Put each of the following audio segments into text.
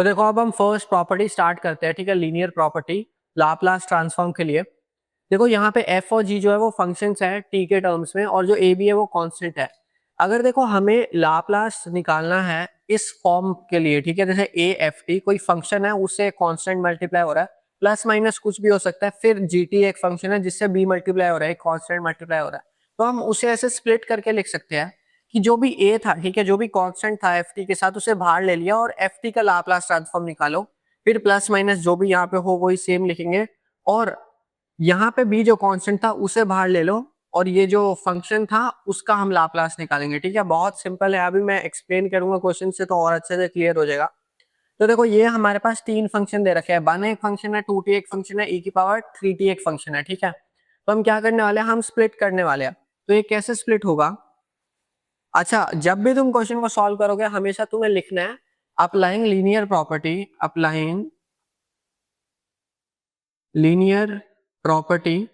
तो देखो अब हम फर्स्ट प्रॉपर्टी स्टार्ट करते हैं, ठीक है, लीनियर प्रॉपर्टी लाप्लास ट्रांसफॉर्म के लिए। देखो यहाँ पे एफ और जी जो है वो फंक्शंस है टी के टर्म्स में, और जो ए बी है वो कांस्टेंट है। अगर देखो हमें लाप्लास निकालना है इस फॉर्म के लिए, ठीक है, जैसे ए एफ टी कोई फंक्शन है उससे कांस्टेंट मल्टीप्लाई हो रहा है, प्लस माइनस कुछ भी हो सकता है, फिर जी टी एक फंक्शन है जिससे बी मल्टीप्लाई हो रहा है, कांस्टेंट मल्टीप्लाई हो रहा है, तो हम उसे ऐसे स्प्लिट करके लिख सकते हैं कि जो भी ए था, ठीक है, जो भी कांस्टेंट था एफ टी के साथ उसे बाहर ले लिया और एफ टी का लाप्लास ट्रांसफॉर्म निकालो, फिर प्लस माइनस जो भी यहाँ पे हो वही सेम लिखेंगे, और यहाँ पे भी जो कांस्टेंट था उसे बाहर ले लो, और ये जो फंक्शन था उसका हम लाप्लास निकालेंगे। ठीक है, बहुत सिंपल है, अभी मैं एक्सप्लेन करूंगा क्वेश्चन से तो और अच्छे से क्लियर हो जाएगा। तो देखो ये हमारे पास तीन फंक्शन दे रखे हैं, 1 एक फंक्शन है, 2t एक फंक्शन है, e की पावर 3t एक फंक्शन है। ठीक है, तो हम क्या करने वाले हैं, हम स्प्लिट करने वाले हैं। तो ये कैसे स्प्लिट होगा, अच्छा, जब भी तुम क्वेश्चन को सॉल्व करोगे हमेशा तुम्हें लिखना है applying linear property, applying linear property,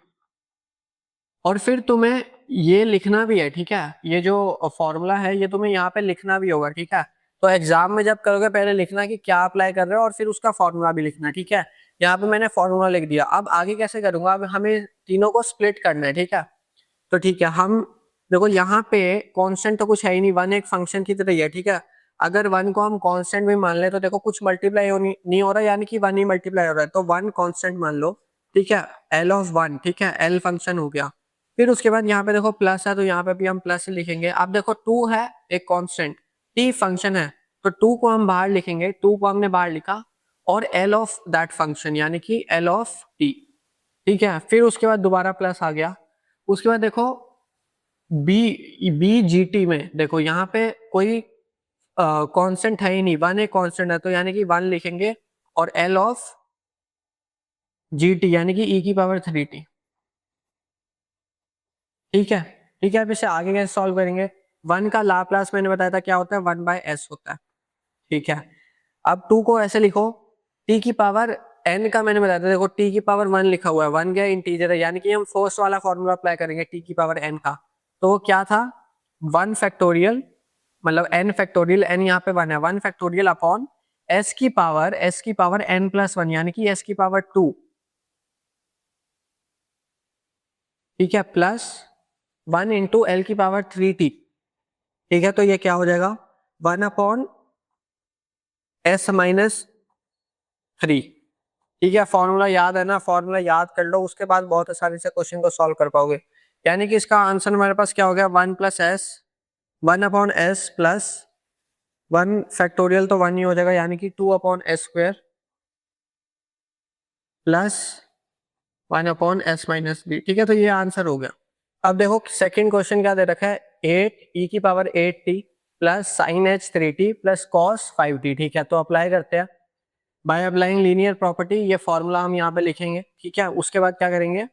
और फिर तुम्हें ये लिखना भी है। ठीक है, ये जो फॉर्मूला है ये तुम्हें यहाँ पे लिखना भी होगा। ठीक है, तो एग्जाम में जब करोगे पहले लिखना कि क्या अप्लाई कर रहे हो और फिर उसका फॉर्मूला भी लिखना। ठीक है, यहाँ पे मैंने फॉर्मूला लिख दिया, अब आगे कैसे करूंगा, अब हमें तीनों को स्प्लिट करना है। ठीक है, तो ठीक है, हम देखो यहाँ पे कांस्टेंट तो कुछ है ही नहीं, 1 एक फंक्शन की तरह ही है। ठीक है, अगर 1 को हम कांस्टेंट भी मान ले तो देखो कुछ मल्टीप्लाई नहीं हो रहा, यानी कि 1 ही मल्टीप्लाई हो रहा है, तो 1 कांस्टेंट मान लो। ठीक है, एल ऑफ 1, ठीक है, एल फंक्शन हो गया। फिर उसके बाद यहाँ पे देखो प्लस है तो यहाँ पे भी हम प्लस लिखेंगे। अब देखो 2 है एक कांस्टेंट, टी फंक्शन है, तो 2 को हम बाहर लिखेंगे, 2 को हमने बाहर लिखा, और एल ऑफ दैट फंक्शन यानी कि एल ऑफ टी। ठीक है, फिर उसके बाद दोबारा प्लस आ गया। उसके बाद देखो बी बी जी टी में देखो यहाँ पे कोई कांस्टेंट है ही नहीं, 1 एक कांस्टेंट है, तो यानी कि 1 लिखेंगे, और एल ऑफ जी टी यानी कि ई की पावर 3t। ठीक है, ठीक है, अब इसे आगे कैसे सॉल्व करेंगे, 1 का लाप्लास मैंने बताया था क्या होता है, 1/s होता है। ठीक है, अब 2 को ऐसे लिखो, t की पावर n का मैंने बताया था, देखो t की पावर 1 लिखा हुआ है, 1 क्या इंटीजर है, यानी कि हम फर्स्ट वाला फॉर्मूला अप्लाई करेंगे t की पावर n का, तो वो क्या था, 1 फैक्टोरियल, मतलब n फैक्टोरियल, n यहाँ पे 1 है, 1 फैक्टोरियल अपॉन s की पावर n प्लस 1 यानी कि s की पावर 2। ठीक है, प्लस 1 इंटू एल की पावर 3t। ठीक है, तो ये क्या हो जाएगा, 1 अपॉन s माइनस 3। ठीक है, फॉर्मूला याद है ना, फॉर्मूला याद कर लो, उसके बाद बहुत आसानी से क्वेश्चन को सॉल्व कर पाओगे। यानी कि इसका आंसर हमारे पास क्या हो गया, 1 plus s, 1 upon s plus 1 factorial तो 1 ही हो जाएगा, यानी कि 2 upon s square plus 1 upon s minus b. ठीक है, तो ये आंसर हो गया। अब देखो सेकंड क्वेश्चन क्या दे रखा है, 8 ई की power 8t plus sine h 3t plus cos 5t। ठीक है, तो अप्लाई करते हैं, बाय अप्लाइंग लीनियर प्रॉपर्टी, ये फॉर्मूला हम यहाँ पे लिखेंगे। ठीक है, उसके बाद क्या करेंगे,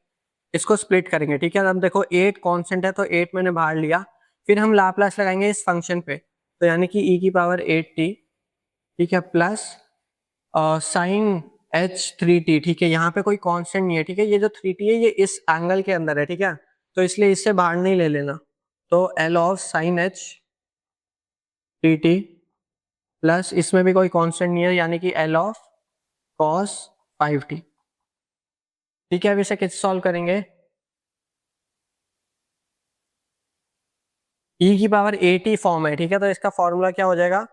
इसको स्प्लिट करेंगे। ठीक है, अब देखो 8 कांस्टेंट है तो 8 मैंने बाहर लिया, फिर हम लाप्लास लगाएंगे इस फंक्शन पे, तो यानी कि e की पावर 8t, ठीक है, प्लस साइन एच 3t। ठीक है, यहाँ पे कोई कांस्टेंट नहीं है। ठीक है, ये जो 3t है ये इस एंगल के अंदर है। ठीक है, तो इसलिए इससे बाहर नहीं ले लेना, तो L of sine h 3t plus इसमें भी कोई कांस्टेंट नहीं है, यानी कि एल ऑफ कॉस 5t। ठीक है, अब इसे कैसे सॉल्व करेंगे, e की पावर 8 फॉर्म है। ठीक है, तो इसका फॉर्मूला क्या हो जाएगा,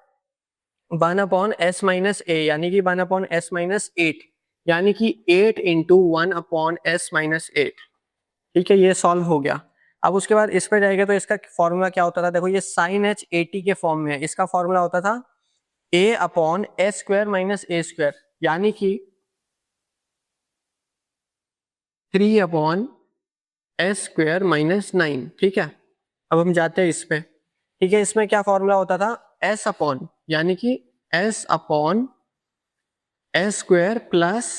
1 अपॉन एस माइनस ए, यानी कि 1 अपॉन एस माइनस 8, यानी कि 8 इंटू 1 अपॉन एस माइनस 8। ठीक है, ये सॉल्व हो गया। अब उसके बाद इस पे जाएंगे तो इसका फॉर्मूला क्या होता था, देखो ये साइन एच 80 के फॉर्म में है, इसका फॉर्मूला होता था a upon s square minus A square, यानी कि 3 अपॉन एस स्क्वायर माइनस 9। ठीक है, अब हम जाते हैं इस पे। ठीक है, इसमें क्या फॉर्मूला होता था, s अपॉन, यानी कि s upon s square plus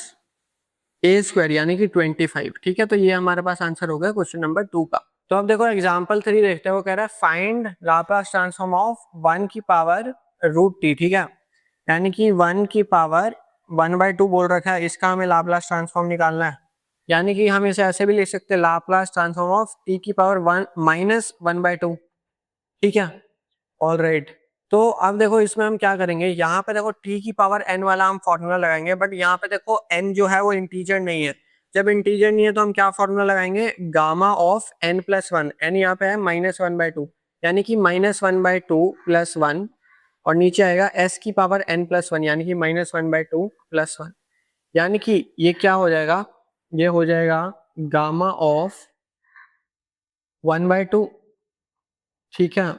a square यानी कि 25। ठीक है, तो ये हमारे पास आंसर हो गया क्वेश्चन नंबर 2 का। तो अब देखो एग्जांपल 3 देखते हैं, वो कह रहा है फाइंड लाप्लास ट्रांसफॉर्म ऑफ 1 की पावर रूट टी। ठीक है, यानी कि 1 की पावर 1/2 बोल रखा है, इसका हमें लाप्लास ट्रांसफॉर्म निकालना है, यानी कि हम इसे ऐसे भी लिख सकते हैं, लाप्लास ट्रांसफॉर्म ऑफ टी की पावर 1 माइनस 1/2। ठीक है, ऑल राइट, तो अब देखो इसमें हम क्या करेंगे, यहाँ पे देखो t की पावर n वाला हम फॉर्मूला लगाएंगे, बट यहाँ पे देखो n जो है वो इंटीजर नहीं है। जब इंटीजर नहीं है तो हम क्या फॉर्मूला लगाएंगे, gamma of n plus one. N यहाँ पे है -1/2, यानी कि -1/2 प्लस वन, और नीचे आएगा s की पावर n प्लस वन, यानी कि -1/2 प्लस वन। यानी कि ये क्या हो जाएगा, ये हो जाएगा गामा ऑफ 1/2, ठीक है,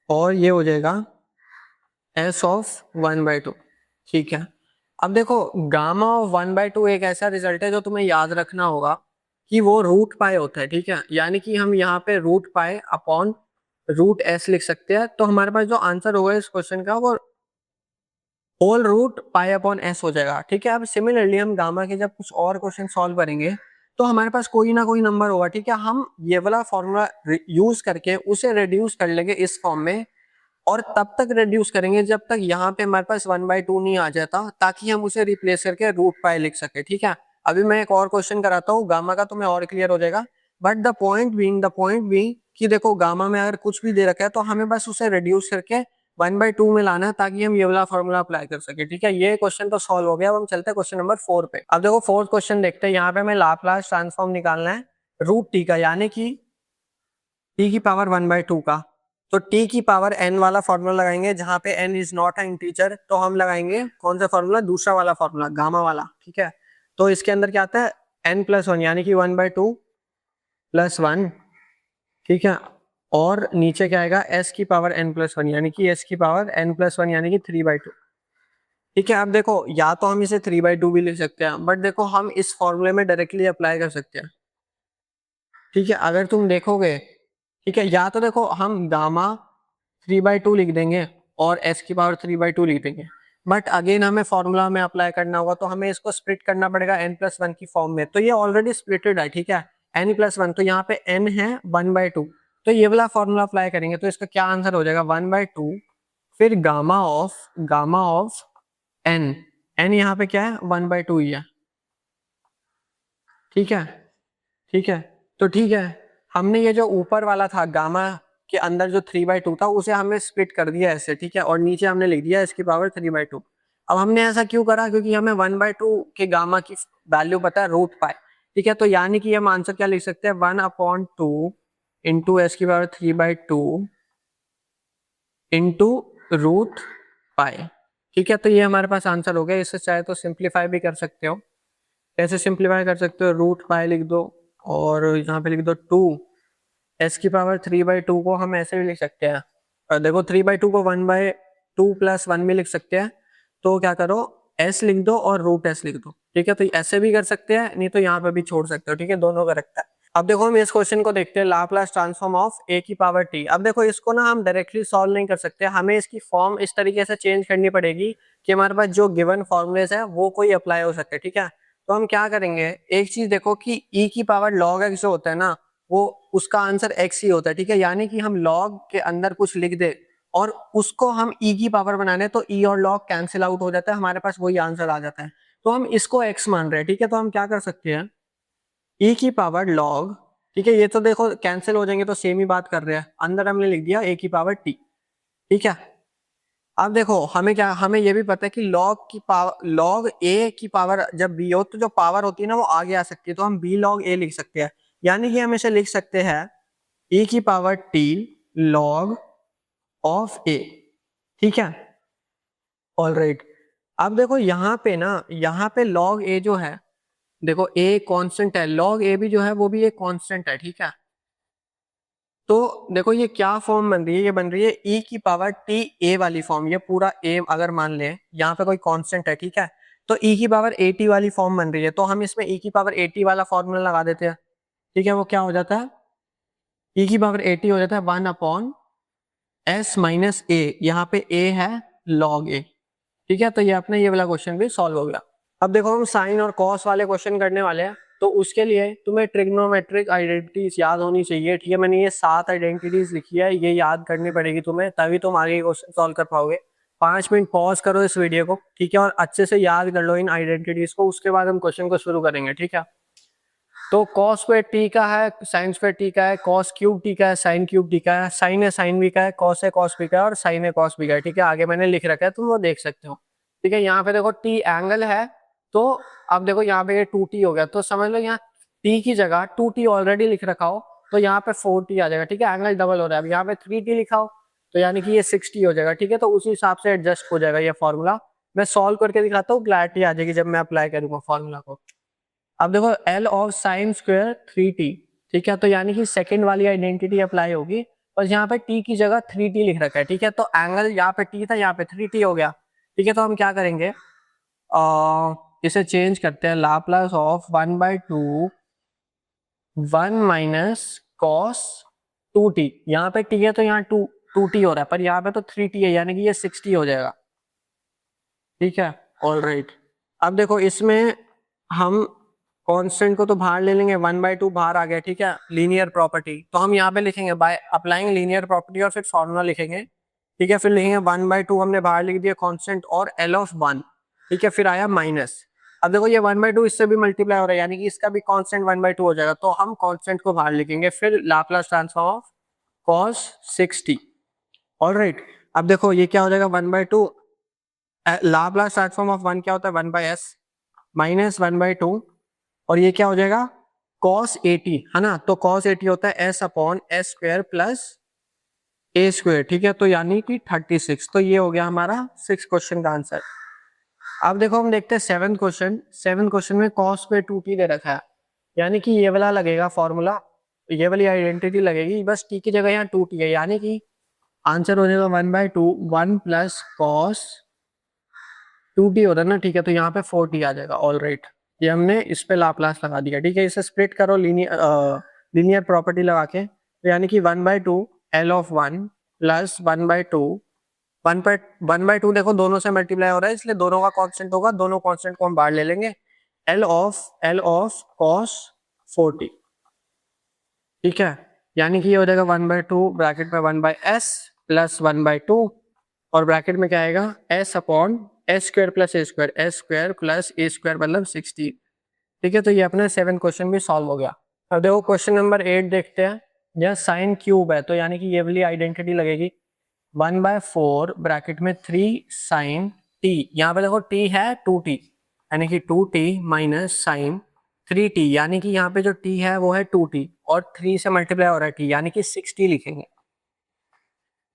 और ये हो जाएगा s ऑफ 1/2, ठीक है। अब देखो गामा ऑफ 1/2 एक ऐसा रिजल्ट है जो तुम्हें याद रखना होगा कि वो रूट पाई होता है, ठीक है। यानी कि हम यहाँ पे root pi upon root S लिख सकते हैं। तो हमारे पास जो आंसर होगा इस क्वेश्चन का वो whole root pi upon S हो जाएगा, ठीक है। अब सिमिलरली हम गामा के जब कुछ और क्वेश्चन सॉल्व करेंगे तो हमारे पास कोई ना कोई नंबर होगा, ठीक है। हम ये वाला फॉर्मूला यूज करके उसे रिड्यूस कर लेंगे इस फॉर्म में, और तब तक रिड्यूस करेंगे जब तक यहाँ पे हमारे पास 1/2 नहीं आ जाता, ताकि हम उसे रिप्लेस करके रूट पाई लिख सके, ठीक है। अभी मैं एक और क्वेश्चन कराता हूँ गामा का, तुम्हें और क्लियर हो जाएगा। बट द पॉइंट बीइंग कि देखो गामा में अगर कुछ भी दे रखा है तो हमें बस उसे रिड्यूस करके 1/2 में लाना है, ताकि हम ये वाला फॉर्मूला अप्लाई कर सके, ठीक है। ये क्वेश्चन तो सॉल्व हो गया। अब हम चलते हैं क्वेश्चन नंबर 4 पे। अब देखो फोर्थ क्वेश्चन देखते हैं। यहाँ पे हमें लाप्लास ट्रांसफॉर्म निकालना है रूट टी का, यानी कि टी की पावर 1/2 का। तो टी की पावर n वाला फॉर्मूला लगाएंगे, जहां पे n is not a integer, तो हम लगाएंगे कौन सा फॉर्मूला, दूसरा वाला फॉर्मूला, गामा वाला, ठीक है। तो इसके अंदर क्या आता है, n प्लस वन, यानी कि 1/2 प्लस वन, ठीक है। और नीचे क्या आएगा, s की पावर n प्लस वन, यानी कि s की पावर n प्लस वन, यानी कि 3/2, ठीक है। अब देखो या तो हम इसे 3/2 भी लिख सकते हैं, बट देखो हम इस फॉर्मूले में डायरेक्टली अप्लाई कर सकते हैं, ठीक है। अगर तुम देखोगे, ठीक है, या तो देखो हम गामा 3/2 लिख देंगे और s की पावर 3/2 लिख देंगे, बट अगेन हमें फॉर्मूला में अप्लाई करना होगा, तो हमें इसको स्प्लिट करना पड़ेगा n+1 की फॉर्म में। तो ये ऑलरेडी स्प्लिटेड है, ठीक है, n+1, तो यहाँ पे n है 1/2, तो ये वाला फॉर्मूला अप्लाई करेंगे तो इसका क्या आंसर हो जाएगा, 1/2 फिर गामा ऑफ n। n यहाँ पे क्या है, 1/2 ही है, ठीक है, ठीक है। तो ठीक है, हमने ये जो ऊपर वाला था गामा के अंदर जो 3/2 था उसे हमने स्प्लिट कर दिया ऐसे, ठीक है, और नीचे हमने लिख दिया इसकी पावर 3/2। अब हमने ऐसा क्यों करा, क्योंकि हमें 1/2 के गामा की वैल्यू पता है, रूट पाई, ठीक है। तो यानी कि हम आंसर क्या लिख सकते हैं, 1/2 इंटू एस की पावर 3/2 इंटू रूट पाई, ठीक है। तो ये हमारे पास आंसर हो गया। इससे चाहे तो सिंप्लीफाई भी कर सकते हो, कैसे सिंप्लीफाई कर सकते हो, रूट पाई लिख दो और यहाँ पे लिख दो 2, एस की पावर 3/2 को हम ऐसे भी लिख सकते हैं, और देखो 3/2 को 1/2 प्लस वन भी लिख सकते हैं। तो क्या करो, एस लिख दो और रूट एस लिख दो, ठीक है। तो ऐसे भी कर सकते हैं, नहीं तो यहाँ पे भी छोड़ सकते हो, ठीक है, दोनों करेक्ट है। अब देखो हम इस क्वेश्चन को देखते हैं, लाप्लास ट्रांसफॉर्म ऑफ ए की पावर टी। अब देखो इसको ना हम डायरेक्टली सॉल्व नहीं कर सकते, हमें इसकी फॉर्म इस तरीके से चेंज करनी पड़ेगी कि हमारे पास जो गिवन फॉर्मूलेज है वो कोई अप्लाई हो सके, ठीक है। तो हम क्या करेंगे, एक चीज देखो कि e की पावर log x जो होता है ना, वो उसका आंसर x ही होता है, ठीक है। यानी कि हम log के अंदर कुछ लिख दे और उसको हम e की पावर बनाने, तो e और log कैंसिल आउट हो जाता है, हमारे पास वही आंसर आ जाता है। तो हम इसको x मान रहे हैं, ठीक है। तो हम क्या कर सकते हैं, e की पावर log, ठीक है, ये तो देखो कैंसिल हो जाएंगे तो सेम ही बात कर रहे हैं, अंदर हमने लिख दिया a की पावर t, ठीक है। अब देखो हमें क्या, हमें ये भी पता है कि log a की पावर जब b हो तो जो पावर होती है ना वो आगे आ सकती है, तो हम b log a लिख सकते हैं। यानी कि हम इसे लिख सकते हैं e की power t log of a, ठीक है, ऑलराइट। अब देखो यहाँ पे ना, यहाँ पे log a जो है, देखो a कांस्टेंट है, log a भी जो है वो भी एक कांस्टेंट है, ठीक है। तो देखो ये क्या फॉर्म बन रही है, ये बन रही है e की पावर t a वाली फॉर्म। ये पूरा a अगर मान ले यहाँ पे कोई कांस्टेंट है, ठीक है, तो e की पावर at वाली फॉर्म बन रही है। तो हम इसमें e की पावर at वाला फॉर्मूला लगा देते हैं, ठीक है। वो क्या हो जाता है, e की पावर at हो जाता है 1/s माइनस a, यहाँ पे a है log a, ठीक है। तो ये अपना ये वाला क्वेश्चन भी सॉल्व हो गया। अब देखो हम साइन और कॉस वाले क्वेश्चन करने वाले हैं, तो उसके लिए तुम्हें ट्रिग्नोमेट्रिक आइडेंटिटीज याद होनी चाहिए, ठीक है। मैंने ये 7 आइडेंटिटीज लिखी है, ये याद करनी पड़ेगी तुम्हें, तभी तुम आगे क्वेश्चन सॉल्व कर पाओगे। 5 मिनट पॉज करो इस वीडियो को, ठीक है, और अच्छे से याद कर लो इन आइडेंटिटीज को, उसके बाद हम क्वेश्चन को शुरू करेंगे, ठीक है। तो कॉस स्क्वायर टी का है, साइन स्क्वायर टी का है, कॉस क्यूब टी का है, साइन क्यूब टी का है, साइन है साइन भी का है, कॉस है कॉस भी का है और साइन है कॉस भी का है। ठीक है, आगे मैंने लिख रखा है, तुम वो देख सकते हो। ठीक है, यहाँ पे देखो टी एंगल है, तो अब देखो यहाँ पे ये 2t हो गया, तो समझ लो यहाँ t की जगह 2t ऑलरेडी लिख रखा हो तो यहाँ पे 4t आ जाएगा। ठीक है, एंगल डबल हो रहा है, अब यहाँ पे 3t लिखा हो तो यानी कि ये 6t हो जाएगा। ठीक है, तो उसी हिसाब से एडजस्ट हो जाएगा ये फॉर्मूला। मैं सॉल्व करके दिखाता हूँ, क्लैरिटी आ जाएगी जब मैं अप्लाई करूंगा फॉर्मूला को। अब देखो L of sine square 3t, ठीक है, तो यानी कि सेकंड वाली आइडेंटिटी अप्लाई होगी और यहाँ पे t की जगह 3t लिख रखा है। ठीक है, तो एंगल यहाँ पे t था, यहाँ पे 3t हो गया। ठीक है, तो हम क्या करेंगे, इसे चेंज करते हैं, Laplace of 1/2 1 minus cos 2t। यहाँ पे t है तो यहाँ 2t हो रहा है, पर यहाँ पे तो 3t है, यानी कि ये 6t हो जाएगा। ठीक है, ऑल राइट। अब देखो इसमें हम कांस्टेंट को तो बाहर ले लेंगे, 1/2 बाहर आ गया। ठीक है, लीनियर प्रॉपर्टी, तो हम यहाँ पे लिखेंगे बाय अप्लाइंग लीनियर प्रॉपर्टी और फिर फॉर्मूला लिखेंगे। ठीक है, फिर लिखेंगे 1/2 हमने बाहर लिख दिया कांस्टेंट और L ऑफ 1। ठीक है, फिर आया माइनस। अब देखो ये 1/2 इससे भी मल्टीप्लाई हो रहा है, यानी कि इसका भी कांस्टेंट 1/2 हो जाएगा, तो हम कांस्टेंट को बाहर लिखेंगे, फिर Laplace transform of cos 6t। All right, अब देखो ये क्या हो जाएगा, 1/2 लाप्लास ट्रांसफॉर्म ऑफ 1 क्या होता है, 1/s माइनस 1/2 और ये क्या हो जाएगा cos 80, है ना, तो cos 80 होता है s upon s square plus a square. ठीक है, तो यानी कि 36। तो ये हो गया हमारा 6 क्वेश्चन का आंसर। अब देखो हम देखते हैं 7 क्वेश्चन। 7 क्वेश्चन में cos स्क्वायर 2t दे रखा है, यानी कि ये वाला लगेगा फॉर्मूला, ये वाली आइडेंटिटी लगेगी, बस t की जगह यहाँ 2t है, यानी कि आंसर हो जाएगा 1/2 1 प्लस कॉस 2t होता है ना। ठीक है, तो यहाँ पे 4t आ जाएगा। ऑल राइट, ये हमने इस पे लाप्लास लगा दिया। ठीक है, इसे स्प्लिट करो लीनियर प्रॉपर्टी लगा के, तो यानी कि 1/2 L ऑफ 1 प्लस 1/2 1/2 देखो दोनों से मल्टीप्लाई हो रहा है, इसलिए दोनों का कांस्टेंट होगा, दोनों कांस्टेंट को हम बाहर ले लेंगे। L of cos 4t। ठीक है, यानी कि ये हो जाएगा 1/2 ब्रैकेट में 1/s प्लस 1/2 और ब्रैकेट में क्या आएगा s upon s square plus a square, s square plus a square मतलब 16। ठीक है, तो ये अपना 7 क्वेश्चन भी सॉल्व हो गया। अब देखो क्वेश्चन नंबर 8 देखते हैं। यह साइन क्यूब है, तो यानी कि ये वाली आइडेंटिटी लगेगी 1/4 ब्रैकेट में 3 साइन t। यहाँ पे देखो t है 2t, यानी कि 2t माइनस साइन 3t, यानी कि यहाँ पे जो t है वो है 2t और 3 से मल्टीप्लाई हो रहा है t, यानी कि 6t लिखेंगे।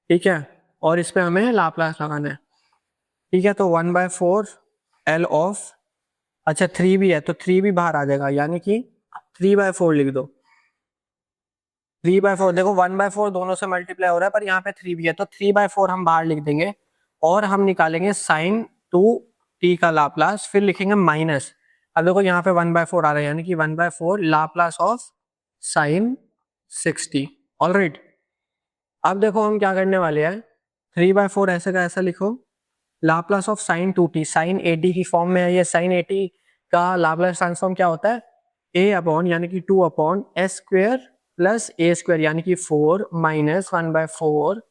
ठीक है, और इस पे हमें लाप्लास लगाना है। ठीक है, तो 1/4 L ऑफ, अच्छा 3 भी है तो 3 भी बाहर आ जाएगा, यानी कि 3/4 लिख दो। 3/4 देखो 1/4 दोनों से मल्टीप्लाई हो रहा है, पर यहाँ पे 3 भी है, तो 3/4 हम बाहर लिख देंगे और हम निकालेंगे साइन 2t का लाप्लास, फिर लिखेंगे माइनस। अब देखो यहाँ पे 1/4 आ रहा है, यानी कि 1/4 Laplace of sine 60। All right, अब देखो हम क्या करने वाले हैं, 3/4 ऐसे का ऐसा लिखो, Laplace of sine 2t, sign 80 की फॉर्म में है ये। साइन 80 का लाप्लास ट्रांसफॉर्म क्या होता है, a अपॉन यानी कि 2 upon s square plus a square, यानी कि 4 माइनस 1/4।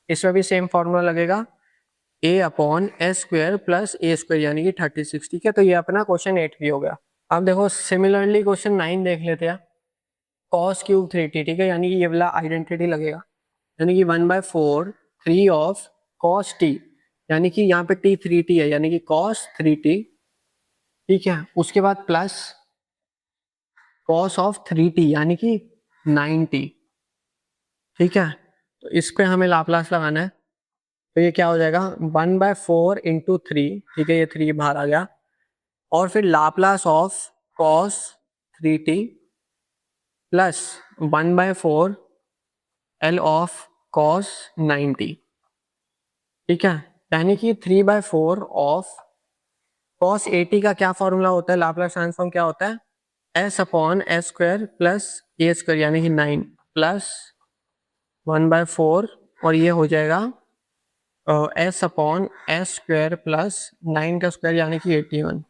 इसमें भी सेम फॉर्मूला लगेगा, a upon s square plus a square, यानी कि 36। ठीक है, तो ये अपना क्वेश्चन 8 भी हो गया। अब देखो सिमिलरली क्वेश्चन 9 देख लेते हैं। cos क्यूब 3t, ठीक है, यानी कि ये वाला आइडेंटिटी लगेगा, यानी कि 1/4 3 ऑफ cos t, यानी कि यहाँ पे t 3t है, यानी कि cos 3t। ठीक है, उसके बाद प्लस cos ऑफ 3t, यानी कि 9t। ठीक है, तो इस पे हमें लाप्लास लगाना है, तो ये क्या हो जाएगा 1/4 इंटू 3। ठीक है, ये 3 बाहर आ गया, और फिर Laplace of cos 3t plus 1/4 L of cos 9t। ठीक है, यानी कि 3/4 ऑफ cos 80 का क्या फॉर्मूला होता है, लाप्लास ट्रांसफॉर्म क्या होता है, s upon s square plus a square, यानी कि 9 प्लस 1/4 और ये हो जाएगा s upon s square plus 9 का स्क्वायर, यानी कि 81।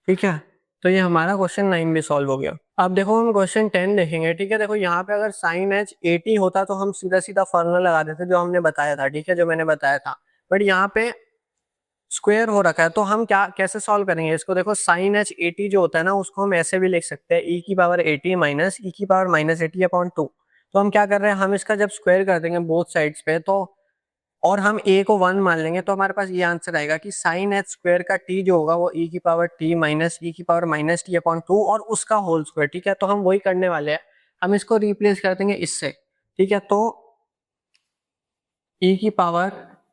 ठीक है, तो ये हमारा क्वेश्चन 9 भी सॉल्व हो गया। अब देखो हम क्वेश्चन 10 देखेंगे। ठीक है, देखो यहाँ पे अगर साइन h 80 होता तो हम सीधा सीधा फॉर्मूला लगा देते जो हमने बताया था। ठीक है, जो मैंने बताया था, बट यहाँ पे स्क्वायर हो रखा है, तो हम क्या कैसे सॉल्व करेंगे इसको? देखो साइन एच 80 जो होता है ना, उसको हम ऐसे भी लिख सकते हैं, ई की पावर 80 माइनस ई की पावर माइनस 80 अपॉन 2। तो हम क्या कर रहे हैं, हम इसका जब स्क्वायर कर देंगे बोथ साइड्स पे, तो और हम ए को 1 मान लेंगे, तो हमारे पास ये आंसर आएगा कि साइन एच स्क्वायर का टी जो होगा वो ई की पावर टी माइनस ई की पावर माइनस टी अपॉन 2 और उसका होल स्क्वायर। ठीक है, तो हम वही करने वाले हैं, हम इसको रिप्लेस कर देंगे इससे। ठीक है, तो ई की पावर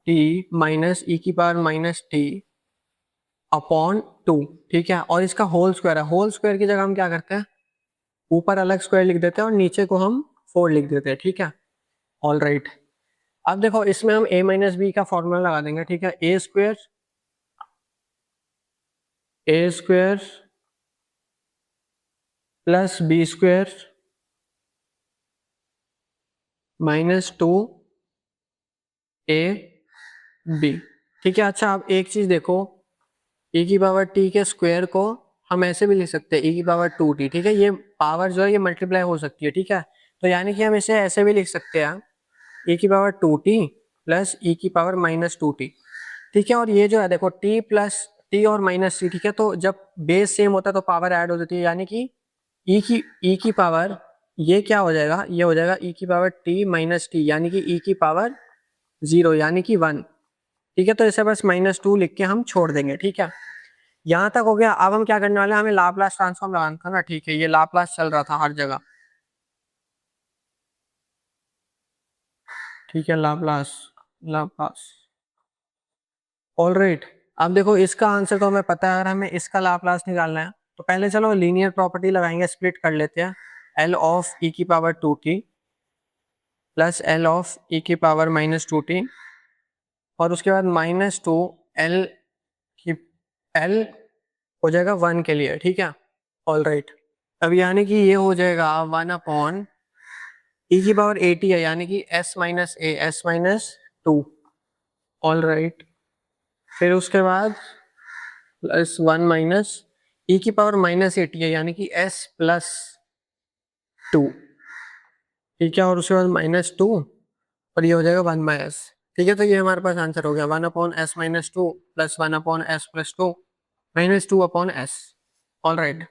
टी माइनस ई की पावर माइनस टी अपॉन 2। ठीक है, और इसका होल स्क्वायर है, होल स्क्वायर की जगह हम क्या करते हैं, ऊपर अलग स्क्वायर लिख देते हैं और नीचे को हम 4 लिख देते हैं। ठीक है, ऑल राइट। अब देखो इसमें हम a माइनस बी का फॉर्मूला लगा देंगे। ठीक है, a square plus b square minus 2 a b. ठीक है, अच्छा अब एक चीज देखो, e की पावर t के स्क्वायर को हम ऐसे भी लिख सकते हैं, e की पावर 2t। ठीक है, ये पावर जो है ये मल्टीप्लाई हो सकती है। ठीक है, तो यानी कि हम इसे ऐसे भी लिख सकते हैं, e की पावर 2t प्लस e की पावर माइनस 2t। ठीक है, और ये जो है देखो t प्लस t और माइनस t। ठीक है, तो जब बेस सेम होता है तो पावर ऐड हो जाती है, यानी कि e की पावर ये क्या हो जाएगा, ये हो जाएगा e की पावर t माइनस t, यानी कि e की पावर 0 यानी कि 1। ठीक है, तो इसे बस -2 लिख के हम छोड़ देंगे। ठीक है, यहाँ तक हो गया। अब हम क्या करने वाले हैं, हमें लाप्लास ट्रांसफॉर्म लगाना था ना। ठीक है, ये लाप्लास चल रहा था हर जगह। ठीक है, लाप्लास लाप्लास ऑलराइट। अब देखो इसका आंसर तो हमें पता है, अगर हमें इसका लाप्लास निकालना है तो पहले चलो लीनियर प्रॉपर्टी लगाएंगे, स्प्लिट कर लेते हैं। एल ऑफ ई की power 2t plus L of e की पावर -2t, और उसके बाद -2 एल की एल हो जाएगा 1 के लिए। ठीक है, ऑल राइट। अब यानी कि ये हो जाएगा 1 अपॉन ई की पावर 80 है, यानी कि एस माइनस 2। ऑल राइट, फिर उसके बाद प्लस 1 माइनस ई की पावर -80 है, यानी कि एस प्लस 2। ठीक है, और उसके बाद -2 और ये हो जाएगा 1 बाय एस। ठीक है, तो ये हमारे पास आंसर हो गया 1 upon s minus 2 plus 1 upon s plus 2 -2 upon S. All right,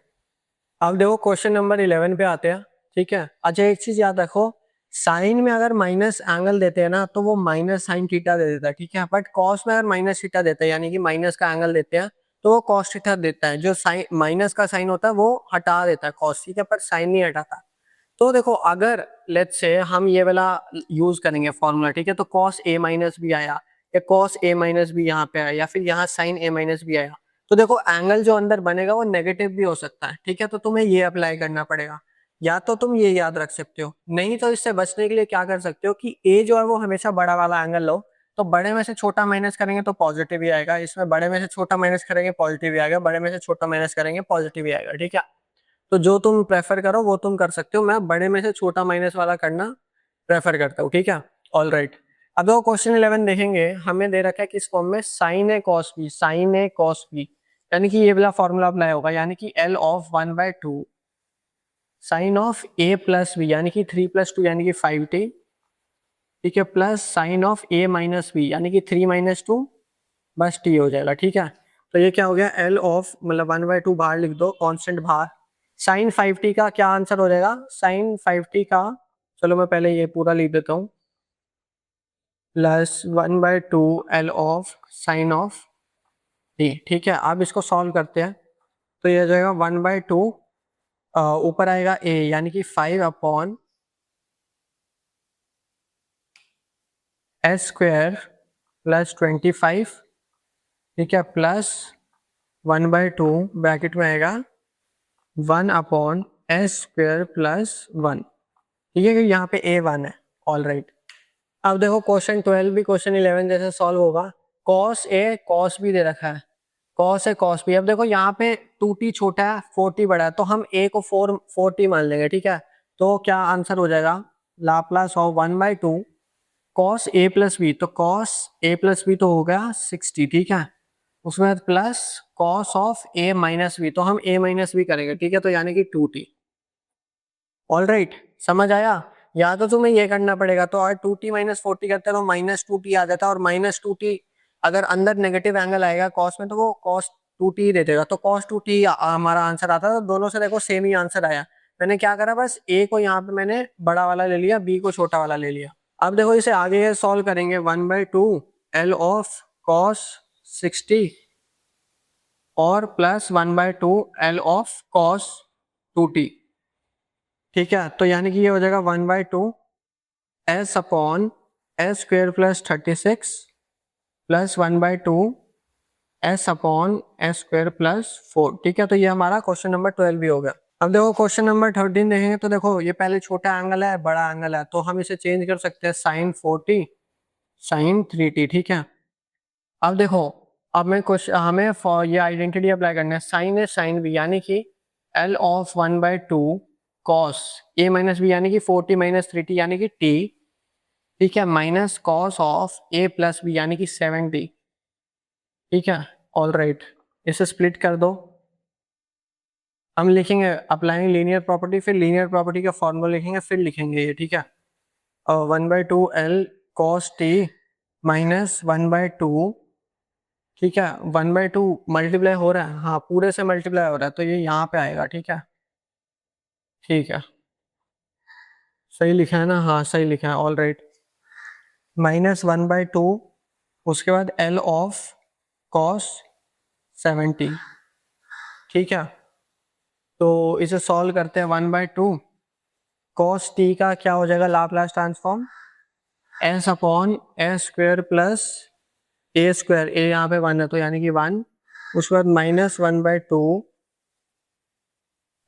अब देखो क्वेश्चन नंबर 11 पे आते हैं। ठीक है, अच्छा एक चीज याद रखो, साइन में अगर माइनस एंगल देते हैं ना तो वो माइनस साइन थीटा दे देता है। ठीक है, बट कॉस में अगर माइनस थीटा देते हैं, यानी कि माइनस का एंगल देते हैं, तो वो कॉस थीटा देता है। जो साइन माइनस का साइन होता है वो हटा देता है कॉस। ठीक है, पर साइन नहीं हटाता। तो देखो अगर लेट्स से हम ये वाला यूज करेंगे फॉर्मूला, ठीक है, तो कॉस ए माइनस बी आया, या कॉस ए माइनस बी यहाँ पे आया, या फिर यहाँ साइन ए माइनस बी आया, तो देखो एंगल जो अंदर बनेगा वो नेगेटिव भी हो सकता है। ठीक है, तो तुम्हें ये अप्लाई करना पड़ेगा, या तो तुम ये याद रख सकते हो, नहीं तो इससे बचने के लिए क्या कर सकते हो कि ए जो है वो हमेशा बड़ा वाला एंगल लो, तो बड़े में से छोटा माइनस करेंगे तो पॉजिटिव ही आएगा, इसमें बड़े में से छोटा माइनस करेंगे पॉजिटिव ही आएगा, बड़े में से छोटा माइनस करेंगे पॉजिटिव ही आएगा। ठीक है, तो जो तुम प्रेफर करो वो तुम कर सकते हो, मैं बड़े में से छोटा माइनस वाला करना प्रेफर करता हूँ। ठीक है, ऑल राइट। अब देखो क्वेश्चन 11 देखेंगे, हमें दे रखा है किस फॉर्म में, sine A cos B, sine A cos B, यानी कि ये वाला फॉर्मूला अप्लाई होगा, यानी कि L of 1/2 sine of A plus B, यानी कि 3 + 2 यानी कि 5t। ठीक है, plus sine of A minus B, यानी कि 3 - 2 बस t हो जाएगा। ठीक है, तो ये क्या हो गया, एल ऑफ मतलब 1/2 बाहर लिख दो, कांस्टेंट बाहर। साइन 5t का क्या आंसर हो जाएगा, साइन 5t का, चलो मैं पहले ये पूरा लिख देता हूँ, plus 1/2 L of sine of T. ठीक है, अब इसको सॉल्व करते हैं, तो ये हो जाएगा 1/2, ऊपर आएगा a, यानी कि 5 अपॉन एस स्क्वायर प्लस 25। ठीक है, प्लस 1/2 ब्रैकेट में आएगा 1 अपॉन एस स्क्वायर प्लस 1। ठीक है, क्योंकि यहाँ पे a 1 है। ऑल राइट, अब देखो क्वेश्चन 12 भी क्वेश्चन 11 जैसे सॉल्व होगा। कॉस ए कॉस बी दे रखा है, कॉस ए कॉस बी। अब देखो यहाँ पे 2t छोटा है 4t बड़ा है, तो हम a को 4t मान लेंगे। ठीक है, तो क्या आंसर हो जाएगा, Laplace of 1/2 cos A plus B, तो कॉस ए प्लस बी तो हो गया 60। ठीक है, उसके बाद plus cos of A minus B, तो हम a माइनस बी करेंगे। ठीक है, तो यानी कि 2t। ऑल राइट, समझ आया? या तो तुम्हें ये करना पड़ेगा, तो और 2t - 4t करते हैं तो -2t आ जाता है, और -2t अगर अंदर नेगेटिव एंगल आएगा कॉस में तो वो कॉस 2t दे देगा, तो कॉस 2t हमारा आंसर आता है। तो दोनों से देखो सेम ही आंसर आया। मैंने क्या करा, बस a को यहाँ पे मैंने बड़ा वाला ले लिया, b को छोटा वाला ले लिया। अब देखो इसे आगे सॉल्व करेंगे, 1/2 L ऑफ कॉस 60 और plus 1/2 L of cos 2t। ठीक है, तो यानी कि ये हो जाएगा 1/2 s upon s square plus 36 plus 1/2 s upon s square plus 4। ठीक है, तो ये हमारा क्वेश्चन नंबर 12 भी हो गया। अब देखो क्वेश्चन नंबर 13 देखेंगे तो देखो ये पहले छोटा एंगल है, बड़ा एंगल है, तो हम इसे चेंज कर सकते हैं sin 4t sin 3t। ठीक है, अब देखो अब मैं कुछ हमें ये आइडेंटिटी अप्लाई करना है, साइन है साइन बी, यानी कि L of 1/2 cos a minus B यानी कि 4t माइनस 3t यानी कि t। ठीक है, minus cos of a plus B यानी कि 7t। ठीक है, ऑल राइट, इसे स्प्लिट कर दो। हम लिखेंगे अप्लाइंग लीनियर प्रॉपर्टी, फिर लीनियर प्रॉपर्टी का फॉर्मूला लिखेंगे, फिर लिखेंगे ये। ठीक है, 1/2 L कॉस t माइनस 1/2। ठीक है, 1/2 मल्टीप्लाई हो रहा है, हाँ पूरे से मल्टीप्लाई हो रहा है, तो ये यहाँ पे आएगा। ठीक है, ठीक है, सही लिखा है ना, हाँ सही लिखा है, ऑल राइट। माइनस 1/2 उसके बाद L ऑफ कॉस 70। ठीक है, तो इसे सॉल्व करते हैं। 1/2 कॉस टी का क्या हो जाएगा Laplace transform, s upon s square plus a square, a यहाँ पे 1 है तो यानी कि 1। उसके बाद minus 1/2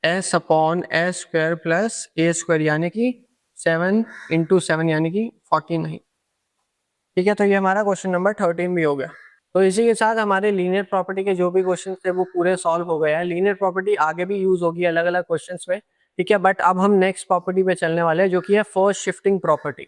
s upon s square plus a square यानी कि 7 इंटू 7 यानी कि 49। ठीक है, तो ये हमारा क्वेश्चन नंबर 13 भी हो गया। तो इसी के साथ हमारे लीनियर प्रॉपर्टी के जो भी क्वेश्चन थे वो पूरे सॉल्व हो गए हैं। लीनियर प्रॉपर्टी आगे भी यूज होगी अलग अलग क्वेश्चंस में। ठीक है, बट अब हम नेक्स्ट प्रॉपर्टी पे चलने वाले हैं जो कि है फर्स्ट शिफ्टिंग प्रॉपर्टी।